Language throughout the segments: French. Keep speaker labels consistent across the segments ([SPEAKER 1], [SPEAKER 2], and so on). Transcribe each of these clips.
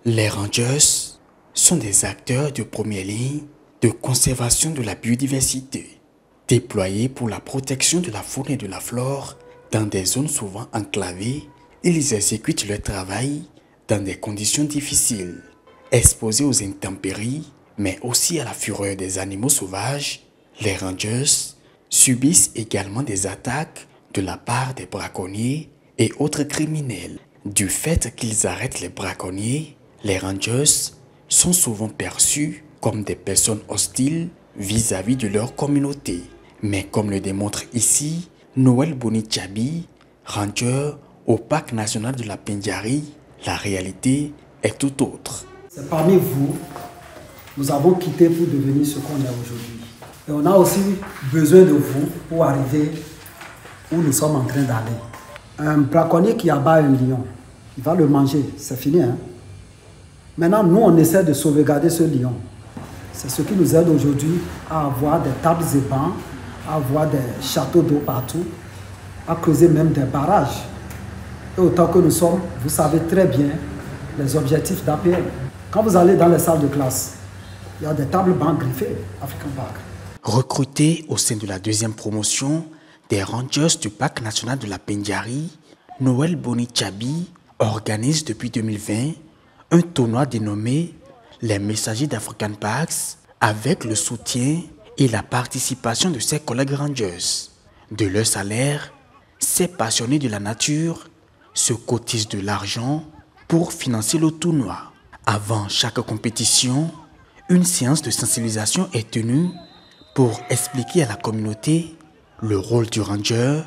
[SPEAKER 1] Les rangers sont des acteurs de première ligne de conservation de la biodiversité, déployés pour la protection de la faune et de la flore dans des zones souvent enclavées. Ils exécutent leur travail dans des conditions difficiles, exposés aux intempéries, mais aussi à la fureur des animaux sauvages. Les rangers subissent également des attaques de la part des braconniers et autres criminels. Du fait qu'ils arrêtent les braconniers, les rangers sont souvent perçus comme des personnes hostiles vis-à-vis de leur communauté. Mais comme le démontre ici Noël Boni-Tchabi, ranger au parc national de la Pendjari, la réalité est tout autre.
[SPEAKER 2] C'est parmi vous, nous avons quitté pour devenir ce qu'on est aujourd'hui. Et on a aussi besoin de vous pour arriver où nous sommes en train d'aller. Un braconnier qui abat un lion, il va le manger, c'est fini. Maintenant, nous, on essaie de sauvegarder ce lion. C'est ce qui nous aide aujourd'hui à avoir des tables et bancs, à avoir des châteaux d'eau partout, à creuser même des barrages. Et autant que nous sommes, vous savez très bien les objectifs d'APL. Quand vous allez dans les salles de classe, il y a des tables bancs griffées, African Park.
[SPEAKER 1] Recruté au sein de la deuxième promotion des Rangers du Parc national de la Pendjari, Noël Boni-Tchabi organise depuis 2020 un tournoi dénommé les Messagers d'African Parks avec le soutien et la participation de ses collègues Rangers. De leur salaire, ces passionnés de la nature se cotisent de l'argent pour financer le tournoi. Avant chaque compétition, une séance de sensibilisation est tenue pour expliquer à la communauté le rôle du ranger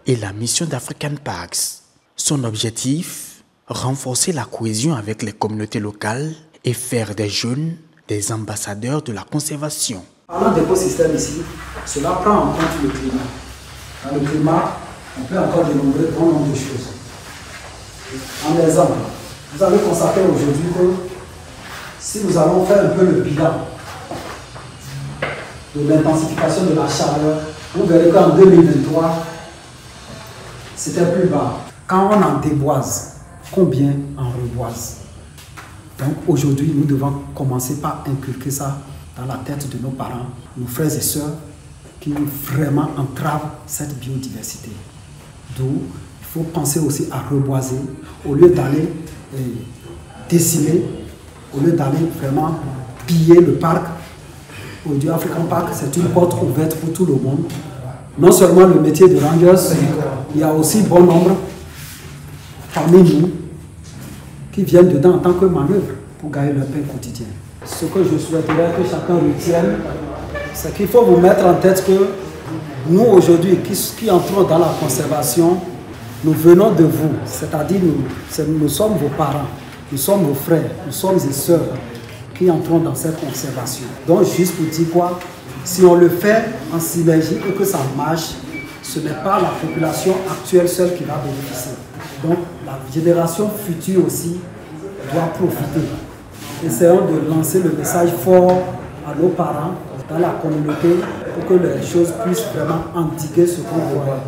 [SPEAKER 1] et la mission d'African Parks. Son objectif, renforcer la cohésion avec les communautés locales et faire des jeunes des ambassadeurs de la conservation.
[SPEAKER 2] Parlant d'écosystème ici, cela prend en compte le climat. Dans le climat, on peut encore dénombrer un nombre de choses. En exemple, vous allez constater aujourd'hui que si nous allons faire un peu le bilan de l'intensification de la chaleur, vous verrez qu'en 2023, c'était plus bas. Quand on en déboise, combien en reboise? Donc aujourd'hui, nous devons commencer par inculquer ça dans la tête de nos parents, nos frères et sœurs, qui vraiment entravent cette biodiversité. D'où il faut penser aussi à reboiser, au lieu d'aller décimer, au lieu d'aller vraiment piller le parc. Aujourd'hui, African Park, c'est une porte ouverte pour tout le monde. Non seulement le métier de rangers, il y a aussi bon nombre parmi nous qui viennent dedans en tant que manœuvre pour gagner leur pain quotidien. Ce que je souhaiterais que chacun retienne, c'est qu'il faut vous mettre en tête que nous aujourd'hui, qui entrons dans la conservation, nous venons de vous, c'est-à-dire nous sommes vos parents, nous sommes vos frères, nous sommes des sœurs qui entrons dans cette conservation. Donc juste pour dire quoi, si on le fait en synergie et que ça marche, ce n'est pas la population actuelle seule qui va bénéficier. Donc la génération future aussi doit profiter. Essayons de lancer le message fort à nos parents, dans la communauté, pour que les choses puissent vraiment endiguer ce qu'on voit.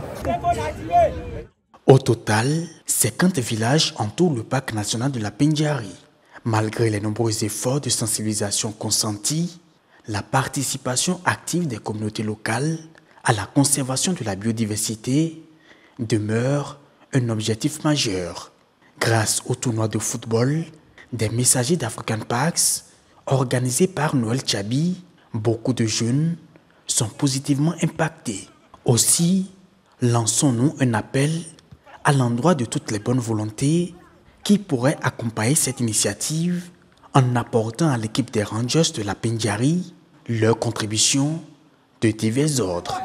[SPEAKER 1] Au total, 50 villages entourent le parc national de la Pendjari. Malgré les nombreux efforts de sensibilisation consentis, la participation active des communautés locales à la conservation de la biodiversité demeure un objectif majeur. Grâce au tournoi de football des Messagers d'African Parks, organisé par Noël Tchabi, beaucoup de jeunes sont positivement impactés. Aussi, lançons-nous un appel à l'endroit de toutes les bonnes volontés qui pourraient accompagner cette initiative en apportant à l'équipe des Rangers de la Pendjari leur contribution de divers ordres.